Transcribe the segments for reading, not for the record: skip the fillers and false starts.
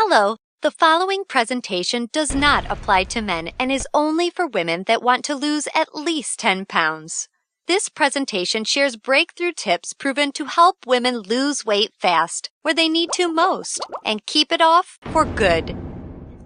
Hello, the following presentation does not apply to men and is only for women that want to lose at least 10 pounds. This presentation shares breakthrough tips proven to help women lose weight fast, where they need to most, and keep it off for good.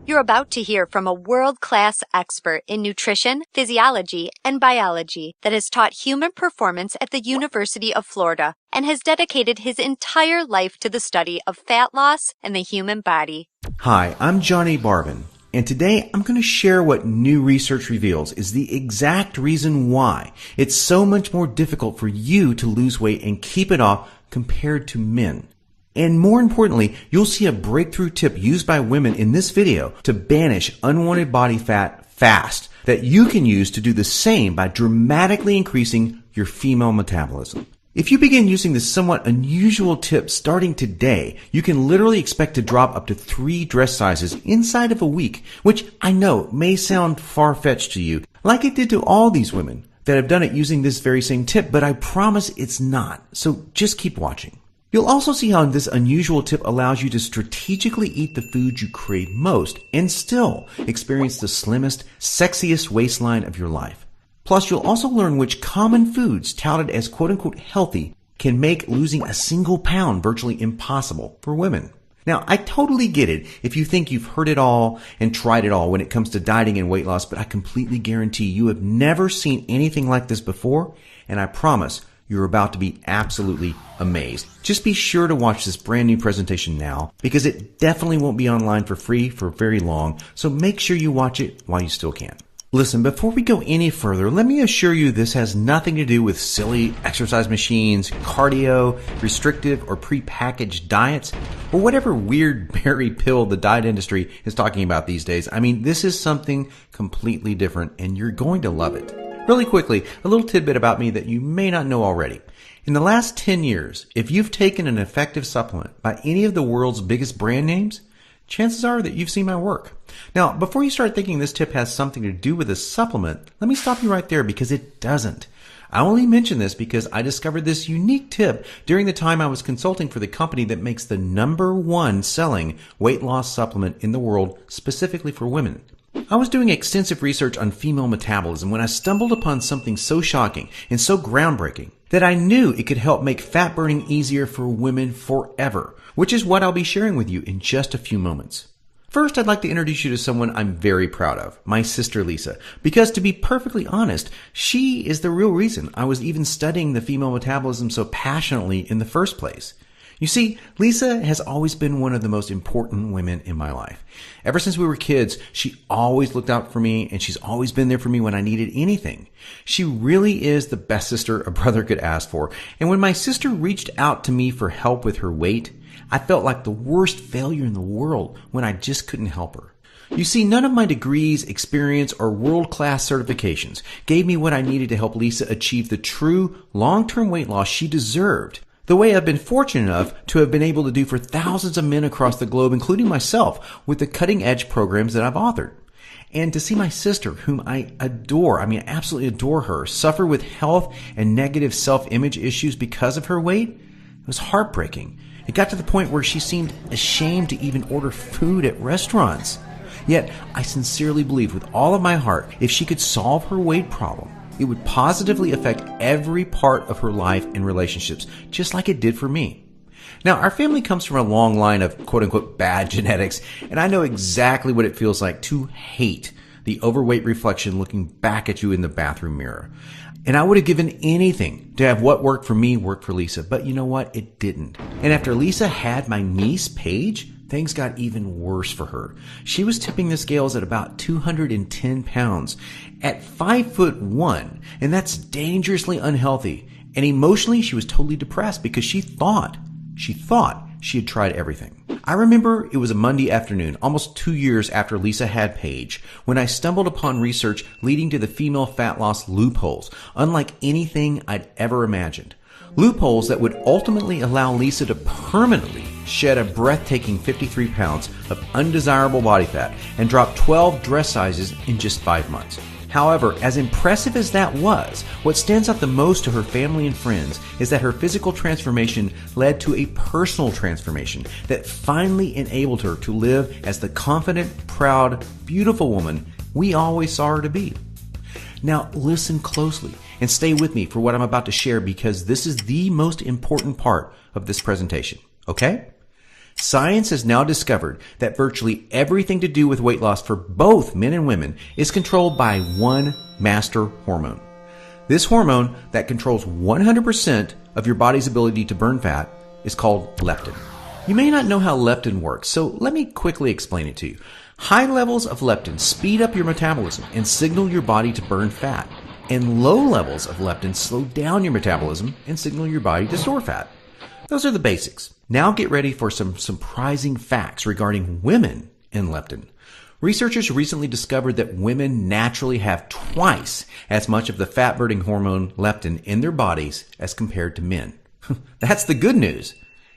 You're about to hear from a world-class expert in nutrition, physiology, and biology that has taught human performance at the University of Florida and has dedicated his entire life to the study of fat loss and the human body. Hi, I'm Johnny Barbin, and today I'm going to share what new research reveals is the exact reason why it's so much more difficult for you to lose weight and keep it off compared to men. And more importantly, you'll see a breakthrough tip used by women in this video to banish unwanted body fat fast that you can use to do the same by dramatically increasing your female metabolism. If you begin using this somewhat unusual tip starting today, you can literally expect to drop up to 3 dress sizes inside of a week, which I know may sound far-fetched to you, like it did to all these women that have done it using this very same tip, but I promise it's not. So just keep watching. You'll also see how this unusual tip allows you to strategically eat the foods you crave most and still experience the slimmest, sexiest waistline of your life. Plus, you'll also learn which common foods touted as quote-unquote healthy can make losing a single pound virtually impossible for women. Now, I totally get it if you think you've heard it all and tried it all when it comes to dieting and weight loss, but I completely guarantee you have never seen anything like this before, and I promise you're about to be absolutely amazed. Just be sure to watch this brand new presentation now because it definitely won't be online for free for very long, so make sure you watch it while you still can. Listen, before we go any further, let me assure you this has nothing to do with silly exercise machines, cardio, restrictive or pre-packaged diets, or whatever weird berry pill the diet industry is talking about these days. I mean, this is something completely different and you're going to love it. Really quickly, a little tidbit about me that you may not know already. In the last 10 years, if you've taken an effective supplement by any of the world's biggest brand names, chances are that you've seen my work. Now, before you start thinking this tip has something to do with a supplement, let me stop you right there because it doesn't. I only mention this because I discovered this unique tip during the time I was consulting for the company that makes the #1 selling weight loss supplement in the world specifically for women. I was doing extensive research on female metabolism when I stumbled upon something so shocking and so groundbreaking that I knew it could help make fat burning easier for women forever, which is what I'll be sharing with you in just a few moments. First, I'd like to introduce you to someone I'm very proud of, my sister Lisa, because to be perfectly honest, she is the real reason I was even studying the female metabolism so passionately in the first place. You see, Lisa has always been one of the most important women in my life. Ever since we were kids, she always looked out for me and she's always been there for me when I needed anything. She really is the best sister a brother could ask for. And when my sister reached out to me for help with her weight, I felt like the worst failure in the world when I just couldn't help her. You see, none of my degrees, experience, or world-class certifications gave me what I needed to help Lisa achieve the true long-term weight loss she deserved, the way I've been fortunate enough to have been able to do for thousands of men across the globe, including myself, with the cutting-edge programs that I've authored. And to see my sister, whom I adore, I absolutely adore her, suffer with health and negative self-image issues because of her weight, it was heartbreaking. It got to the point where she seemed ashamed to even order food at restaurants. Yet, I sincerely believe with all of my heart, if she could solve her weight problem, it would positively affect every part of her life and relationships, just like it did for me. Now, our family comes from a long line of quote-unquote bad genetics, and I know exactly what it feels like to hate the overweight reflection looking back at you in the bathroom mirror. And I would have given anything to have what worked for me work for Lisa, but you know what? It didn't. And after Lisa had my niece, Paige, things got even worse for her. She was tipping the scales at about 210 pounds at 5'1", and that's dangerously unhealthy. And emotionally, she was totally depressed because she thought she had tried everything. I remember it was a Monday afternoon, almost 2 years after Lisa had Paige, when I stumbled upon research leading to the female fat loss loopholes, unlike anything I'd ever imagined. Loopholes that would ultimately allow Lisa to permanently shed a breathtaking 53 pounds of undesirable body fat and drop 12 dress sizes in just 5 months. However, as impressive as that was, what stands out the most to her family and friends is that her physical transformation led to a personal transformation that finally enabled her to live as the confident, proud, beautiful woman we always saw her to be. Now listen closely and stay with me for what I'm about to share, because this is the most important part of this presentation, okay? Science has now discovered that virtually everything to do with weight loss for both men and women is controlled by one master hormone. This hormone that controls 100% of your body's ability to burn fat is called leptin. You may not know how leptin works, so let me quickly explain it to you. High levels of leptin speed up your metabolism and signal your body to burn fat, and low levels of leptin slow down your metabolism and signal your body to store fat. Those are the basics. Now get ready for some surprising facts regarding women and leptin. Researchers recently discovered that women naturally have twice as much of the fat-burning hormone leptin in their bodies as compared to men. That's the good news.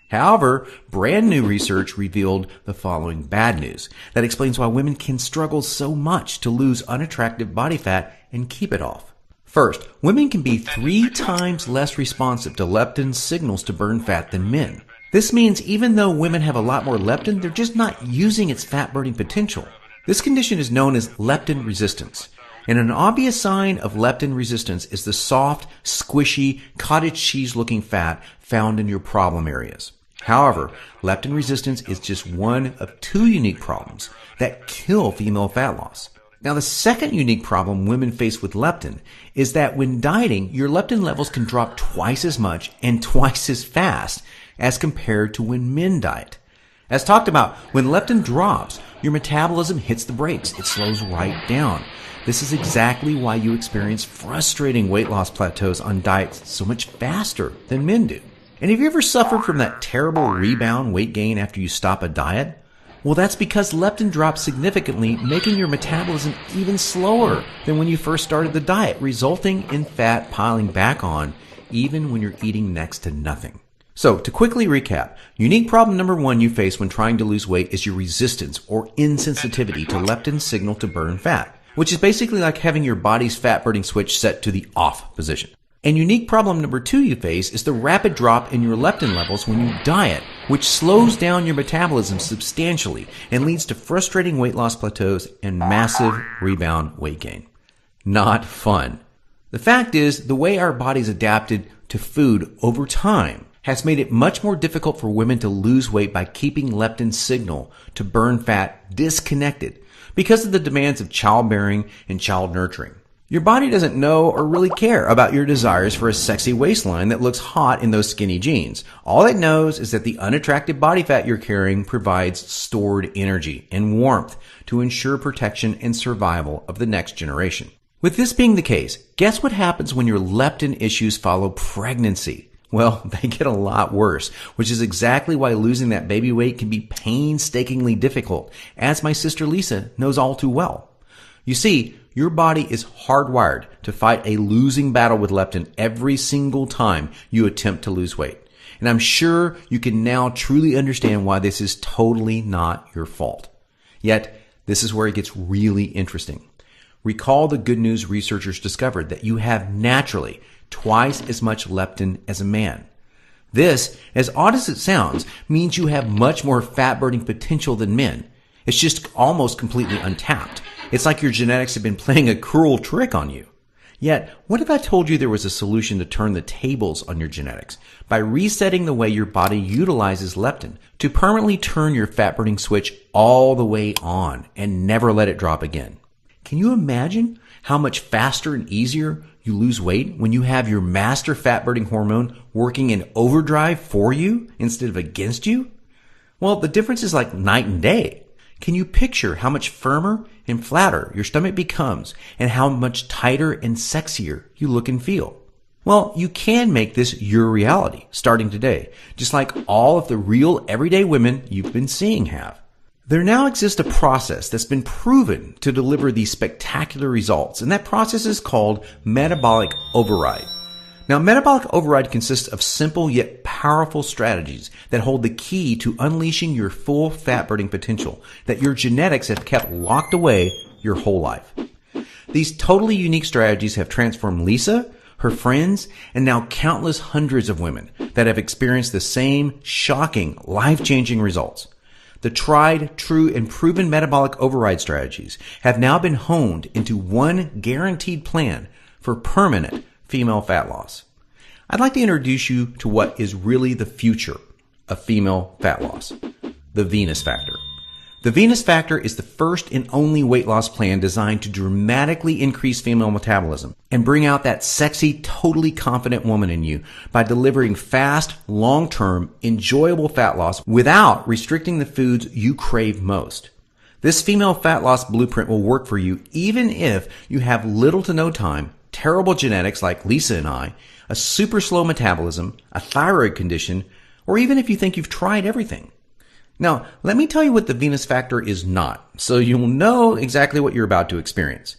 However, brand new research revealed the following bad news that explains why women can struggle so much to lose unattractive body fat and keep it off. First, women can be 3 times less responsive to leptin signals to burn fat than men. This means even though women have a lot more leptin, they're just not using its fat-burning potential. This condition is known as leptin resistance. And an obvious sign of leptin resistance is the soft, squishy, cottage cheese-looking fat found in your problem areas. However, leptin resistance is just one of 2 unique problems that kill female fat loss. Now, the second unique problem women face with leptin is that when dieting, your leptin levels can drop twice as much and twice as fast as compared to when men diet. As talked about, when leptin drops, your metabolism hits the brakes. It slows right down. This is exactly why you experience frustrating weight loss plateaus on diets so much faster than men do. And have you ever suffered from that terrible rebound weight gain after you stop a diet? Well, that's because leptin drops significantly, making your metabolism even slower than when you first started the diet, resulting in fat piling back on even when you're eating next to nothing. So, to quickly recap, unique problem number 1 you face when trying to lose weight is your resistance or insensitivity to leptin's signal to burn fat, which is basically like having your body's fat-burning switch set to the off position. And unique problem number 2 you face is the rapid drop in your leptin levels when you diet, which slows down your metabolism substantially and leads to frustrating weight loss plateaus and massive rebound weight gain. Not fun. The fact is, the way our bodies adapted to food over time has made it much more difficult for women to lose weight by keeping leptin's signal to burn fat disconnected because of the demands of childbearing and child nurturing. Your body doesn't know or really care about your desires for a sexy waistline that looks hot in those skinny jeans. All it knows is that the unattractive body fat you're carrying provides stored energy and warmth to ensure protection and survival of the next generation. With this being the case, guess what happens when your leptin issues follow pregnancy? Well, they get a lot worse, which is exactly why losing that baby weight can be painstakingly difficult, as my sister Lisa knows all too well. You see, your body is hardwired to fight a losing battle with leptin every single time you attempt to lose weight. And I'm sure you can now truly understand why this is totally not your fault. Yet, this is where it gets really interesting. Recall the good news researchers discovered that you have naturally twice as much leptin as a man. This, as odd as it sounds, means you have much more fat-burning potential than men. It's just almost completely untapped. It's like your genetics have been playing a cruel trick on you. Yet, what if I told you there was a solution to turn the tables on your genetics by resetting the way your body utilizes leptin to permanently turn your fat-burning switch all the way on and never let it drop again? Can you imagine how much faster and easier you lose weight when you have your master fat-burning hormone working in overdrive for you instead of against you? Well, the difference is like night and day. Can you picture how much firmer and flatter your stomach becomes and how much tighter and sexier you look and feel? Well, you can make this your reality starting today, just like all of the real everyday women you've been seeing have. There now exists a process that's been proven to deliver these spectacular results, and that process is called metabolic override. Now, metabolic override consists of simple yet powerful strategies that hold the key to unleashing your full fat-burning potential that your genetics have kept locked away your whole life. These totally unique strategies have transformed Lisa, her friends, and now countless hundreds of women that have experienced the same shocking, life-changing results. The tried, true, and proven metabolic override strategies have now been honed into one guaranteed plan for permanent female fat loss. I'd like to introduce you to what is really the future of female fat loss, the Venus Factor. The Venus Factor is the first and only weight loss plan designed to dramatically increase female metabolism and bring out that sexy, totally confident woman in you by delivering fast, long-term, enjoyable fat loss without restricting the foods you crave most. This female fat loss blueprint will work for you even if you have little to no time, terrible genetics like Lisa and I, a super slow metabolism, a thyroid condition, or even if you think you've tried everything. Now, let me tell you what the Venus Factor is not, so you'll know exactly what you're about to experience.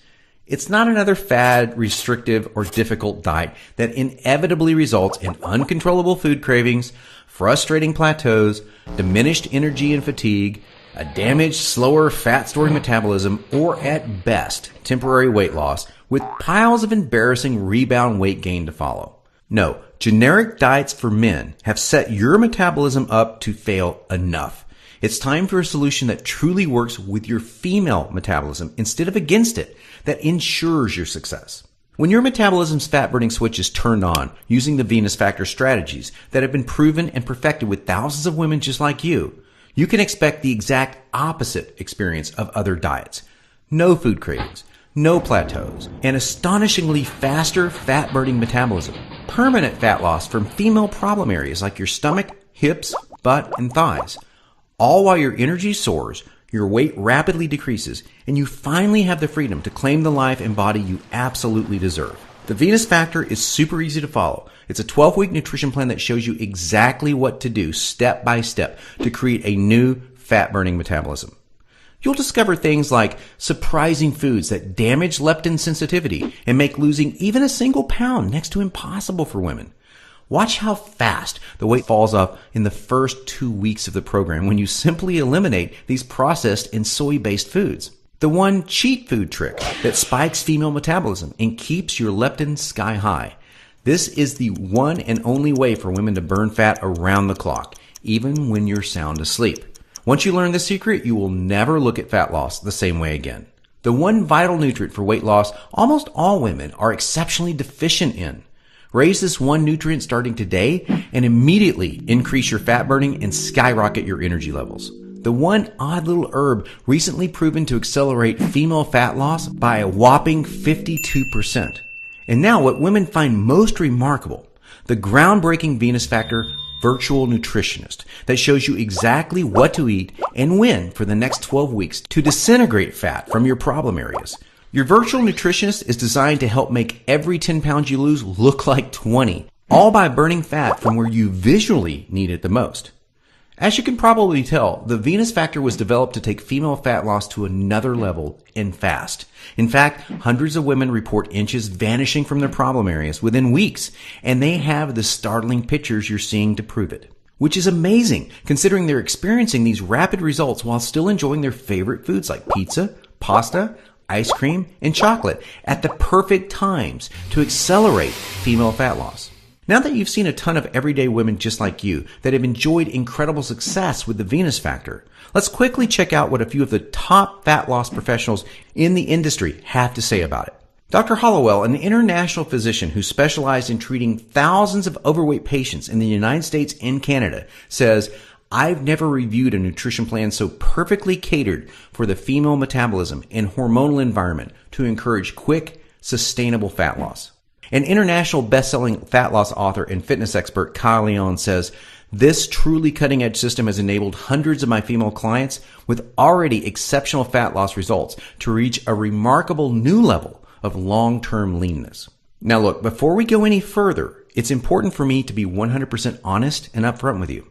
It's not another fad, restrictive, or difficult diet that inevitably results in uncontrollable food cravings, frustrating plateaus, diminished energy and fatigue, a damaged, slower, fat-storing metabolism, or at best, temporary weight loss with piles of embarrassing rebound weight gain to follow. No, generic diets for men have set your metabolism up to fail enough. It's time for a solution that truly works with your female metabolism instead of against it, that ensures your success. When your metabolism's fat-burning switch is turned on using the Venus Factor strategies that have been proven and perfected with thousands of women just like you, you can expect the exact opposite experience of other diets. No food cravings, no plateaus, and astonishingly faster fat-burning metabolism. Permanent fat loss from female problem areas like your stomach, hips, butt, and thighs. All while your energy soars, your weight rapidly decreases, and you finally have the freedom to claim the life and body you absolutely deserve. The Venus Factor is super easy to follow. It's a 12-week nutrition plan that shows you exactly what to do step by step to create a new fat-burning metabolism. You'll discover things like surprising foods that damage leptin sensitivity and make losing even a single pound next to impossible for women. Watch how fast the weight falls off in the first 2 weeks of the program when you simply eliminate these processed and soy-based foods. The one cheat food trick that spikes female metabolism and keeps your leptin sky high. This is the one and only way for women to burn fat around the clock, even when you're sound asleep. Once you learn the secret, you will never look at fat loss the same way again. The one vital nutrient for weight loss almost all women are exceptionally deficient in. Raise this one nutrient starting today and immediately increase your fat burning and skyrocket your energy levels. The one odd little herb recently proven to accelerate female fat loss by a whopping 52%. And now what women find most remarkable, the groundbreaking Venus Factor virtual nutritionist that shows you exactly what to eat and when for the next 12 weeks to disintegrate fat from your problem areas. Your virtual nutritionist is designed to help make every 10 pounds you lose look like 20, all by burning fat from where you visually need it the most. As you can probably tell, the Venus Factor was developed to take female fat loss to another level and fast. In fact, hundreds of women report inches vanishing from their problem areas within weeks, and they have the startling pictures you're seeing to prove it. Which is amazing, considering they're experiencing these rapid results while still enjoying their favorite foods like pizza, pasta, ice cream, and chocolate at the perfect times to accelerate female fat loss. Now that you've seen a ton of everyday women just like you that have enjoyed incredible success with the Venus Factor, let's quickly check out what a few of the top fat loss professionals in the industry have to say about it. Dr. Hollowell, an international physician who specialized in treating thousands of overweight patients in the United States and Canada, says, "I've never reviewed a nutrition plan so perfectly catered for the female metabolism and hormonal environment to encourage quick, sustainable fat loss." An international best-selling fat loss author and fitness expert, Kyle Leon, says, "This truly cutting-edge system has enabled hundreds of my female clients with already exceptional fat loss results to reach a remarkable new level of long-term leanness." Now look, before we go any further, it's important for me to be 100% honest and upfront with you.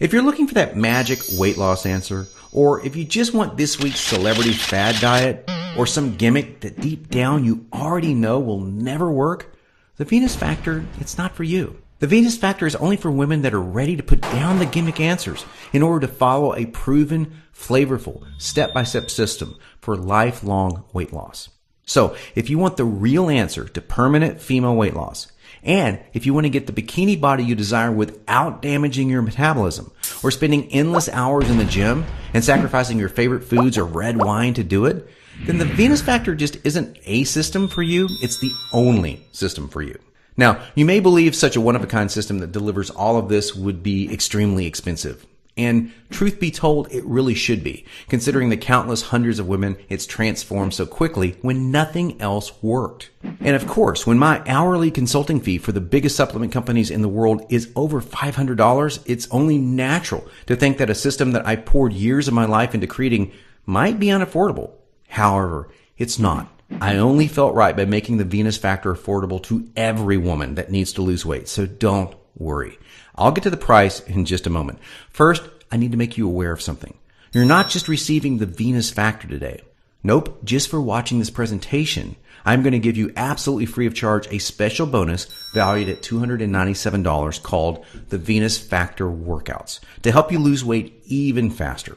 If you're looking for that magic weight loss answer, or if you just want this week's celebrity fad diet, or some gimmick that deep down you already know will never work, the Venus Factor, it's not for you. The Venus Factor is only for women that are ready to put down the gimmick answers in order to follow a proven, flavorful, step-by-step system for lifelong weight loss. So if you want the real answer to permanent female weight loss, and if you want to get the bikini body you desire without damaging your metabolism or spending endless hours in the gym and sacrificing your favorite foods or red wine to do it, then the Venus Factor just isn't a system for you. It's the only system for you. Now, you may believe such a one-of-a-kind system that delivers all of this would be extremely expensive. And truth be told, it really should be, considering the countless hundreds of women it's transformed so quickly when nothing else worked. And of course, when my hourly consulting fee for the biggest supplement companies in the world is over $500, it's only natural to think that a system that I poured years of my life into creating might be unaffordable. However, it's not. I only felt right by making the Venus Factor affordable to every woman that needs to lose weight, so don't worry. I'll get to the price in just a moment. First, I need to make you aware of something. You're not just receiving the Venus Factor today. Nope, just for watching this presentation, I'm going to give you absolutely free of charge a special bonus valued at $297 called the Venus Factor Workouts to help you lose weight even faster.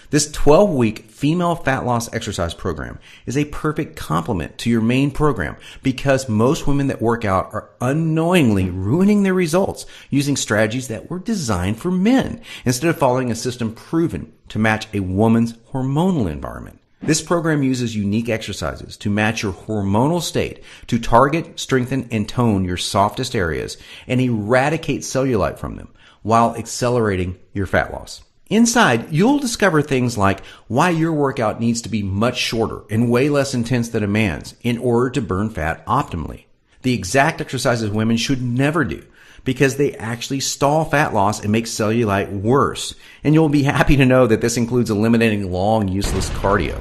This 12-week female fat loss exercise program is a perfect complement to your main program because most women that work out are unknowingly ruining their results using strategies that were designed for men instead of following a system proven to match a woman's hormonal environment. This program uses unique exercises to match your hormonal state to target, strengthen, and tone your softest areas and eradicate cellulite from them while accelerating your fat loss. Inside, you'll discover things like why your workout needs to be much shorter and way less intense than a man's in order to burn fat optimally. The exact exercises women should never do because they actually stall fat loss and make cellulite worse. And you'll be happy to know that this includes eliminating long, useless cardio.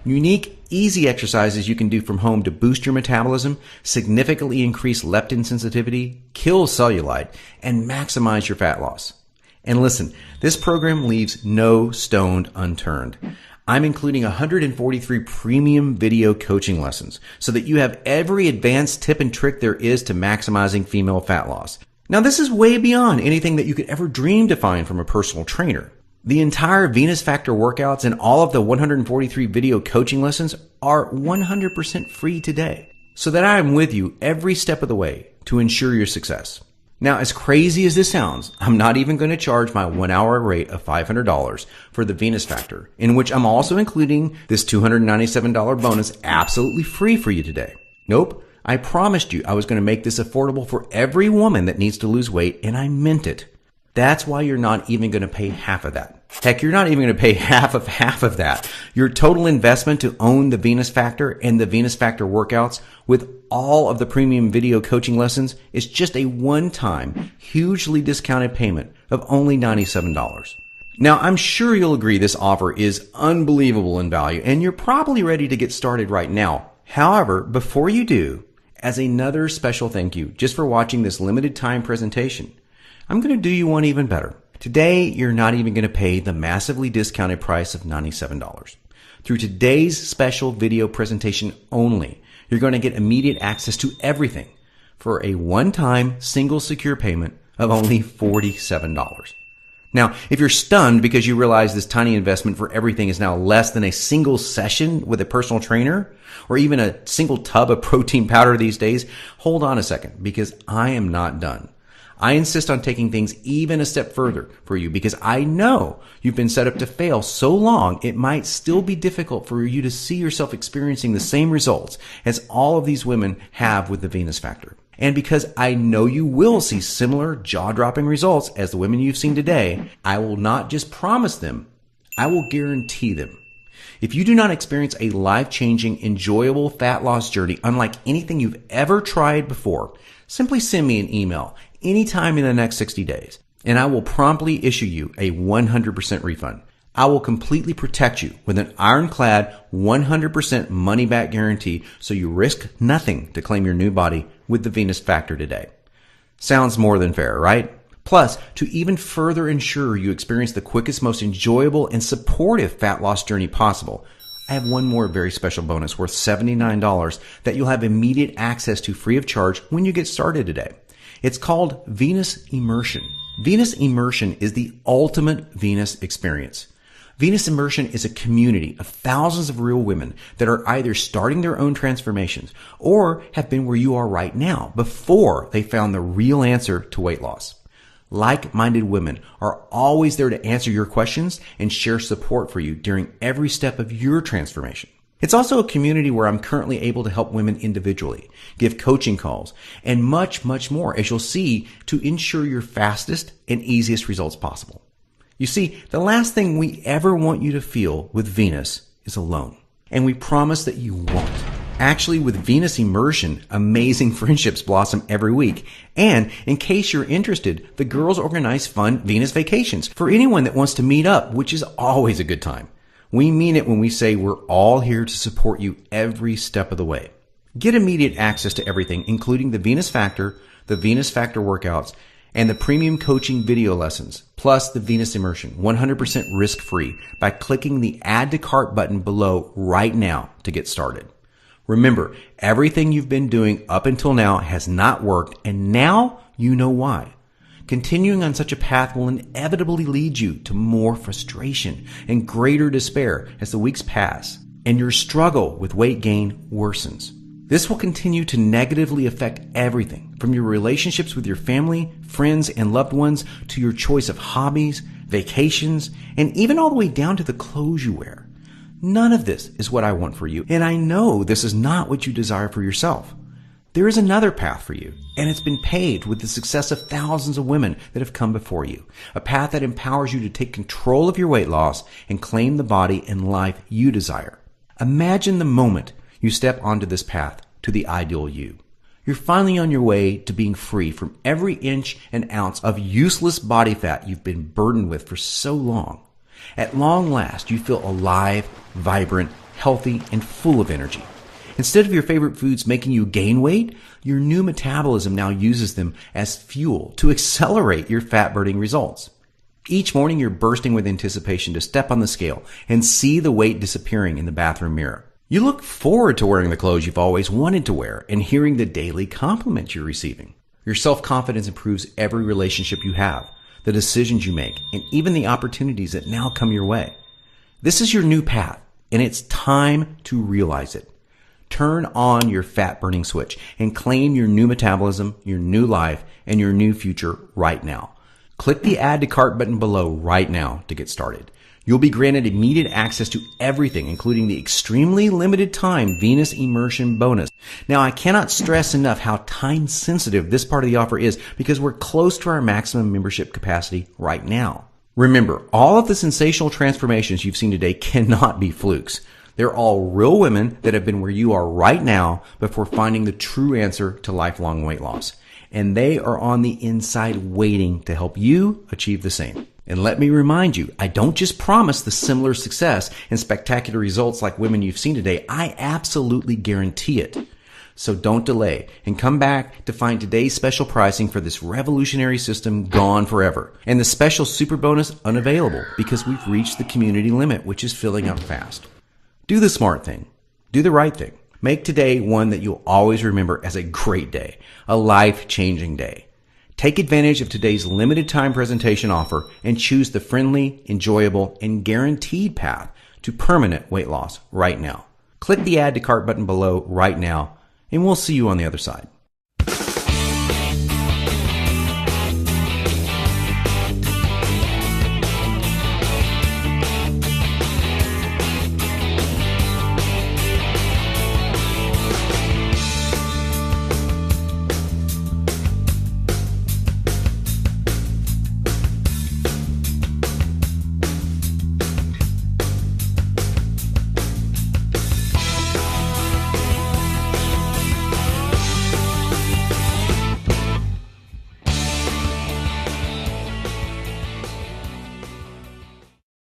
Unique, easy exercises you can do from home to boost your metabolism, significantly increase leptin sensitivity, kill cellulite, and maximize your fat loss. And listen, this program leaves no stone unturned. I'm including 143 premium video coaching lessons so that you have every advanced tip and trick there is to maximizing female fat loss. Now, this is way beyond anything that you could ever dream to find from a personal trainer. The entire Venus Factor workouts and all of the 143 video coaching lessons are 100% free today so that I am with you every step of the way to ensure your success. Now, as crazy as this sounds, I'm not even going to charge my 1 hour rate of $500 for the Venus Factor, in which I'm also including this $297 bonus absolutely free for you today. Nope, I promised you I was going to make this affordable for every woman that needs to lose weight, and I meant it. That's why you're not even going to pay half of that. Heck, you're not even going to pay half of that. Your total investment to own the Venus Factor and the Venus Factor workouts with all of the premium video coaching lessons is just a one-time, hugely discounted payment of only $97. Now, I'm sure you'll agree this offer is unbelievable in value, and you're probably ready to get started right now. However, before you do, as another special thank you just for watching this limited time presentation, I'm going to do you one even better. Today, you're not even going to pay the massively discounted price of $97. Through today's special video presentation only, you're going to get immediate access to everything for a one-time single secure payment of only $47. Now, if you're stunned because you realize this tiny investment for everything is now less than a single session with a personal trainer or even a single tub of protein powder these days, hold on a second because I am not done. I insist on taking things even a step further for you because I know you've been set up to fail so long it might still be difficult for you to see yourself experiencing the same results as all of these women have with the Venus Factor. And because I know you will see similar jaw-dropping results as the women you've seen today, I will not just promise them, I will guarantee them. If you do not experience a life-changing, enjoyable fat loss journey unlike anything you've ever tried before, simply send me an email anytime in the next 60 days, and I will promptly issue you a 100% refund. I will completely protect you with an ironclad 100% money-back guarantee so you risk nothing to claim your new body with the Venus Factor today. Sounds more than fair, right? Plus, to even further ensure you experience the quickest, most enjoyable, and supportive fat loss journey possible, I have one more very special bonus worth $79 that you'll have immediate access to free of charge when you get started today. It's called Venus Immersion. Venus Immersion is the ultimate Venus experience. Venus Immersion is a community of thousands of real women that are either starting their own transformations or have been where you are right now before they found the real answer to weight loss. Like-minded women are always there to answer your questions and share support for you during every step of your transformation. It's also a community where I'm currently able to help women individually, give coaching calls, and much, much more, as you'll see, to ensure your fastest and easiest results possible. You see, the last thing we ever want you to feel with Venus is alone. And we promise that you won't. Actually, with Venus Immersion, amazing friendships blossom every week. And in case you're interested, the girls organize fun Venus vacations for anyone that wants to meet up, which is always a good time. We mean it when we say we're all here to support you every step of the way. Get immediate access to everything, including the Venus Factor workouts, and the premium coaching video lessons, plus the Venus Immersion, 100% risk-free, by clicking the Add to Cart button below right now to get started. Remember, everything you've been doing up until now has not worked, and now you know why. Continuing on such a path will inevitably lead you to more frustration and greater despair as the weeks pass, and your struggle with weight gain worsens. This will continue to negatively affect everything from your relationships with your family, friends, and loved ones to your choice of hobbies, vacations, and even all the way down to the clothes you wear. None of this is what I want for you, and I know this is not what you desire for yourself. There is another path for you, and it's been paved with the success of thousands of women that have come before you. A path that empowers you to take control of your weight loss and claim the body and life you desire. Imagine the moment you step onto this path to the ideal you. You're finally on your way to being free from every inch and ounce of useless body fat you've been burdened with for so long. At long last, you feel alive, vibrant, healthy, and full of energy. Instead of your favorite foods making you gain weight, your new metabolism now uses them as fuel to accelerate your fat-burning results. Each morning, you're bursting with anticipation to step on the scale and see the weight disappearing in the bathroom mirror. You look forward to wearing the clothes you've always wanted to wear and hearing the daily compliments you're receiving. Your self-confidence improves every relationship you have, the decisions you make, and even the opportunities that now come your way. This is your new path, and it's time to realize it. Turn on your fat-burning switch and claim your new metabolism, your new life, and your new future right now. Click the Add to Cart button below right now to get started. You'll be granted immediate access to everything, including the extremely limited time Venus Immersion bonus. Now, I cannot stress enough how time sensitive this part of the offer is because we're close to our maximum membership capacity right now. Remember, all of the sensational transformations you've seen today cannot be flukes. They're all real women that have been where you are right now before finding the true answer to lifelong weight loss. And they are on the inside waiting to help you achieve the same. And let me remind you, I don't just promise the similar success and spectacular results like women you've seen today. I absolutely guarantee it. So don't delay and come back to find today's special pricing for this revolutionary system gone forever. And the special super bonus unavailable because we've reached the community limit, which is filling up fast. Do the smart thing. Do the right thing. Make today one that you'll always remember as a great day, a life-changing day. Take advantage of today's limited time presentation offer and choose the friendly, enjoyable, and guaranteed path to permanent weight loss right now. Click the Add to Cart button below right now, and we'll see you on the other side.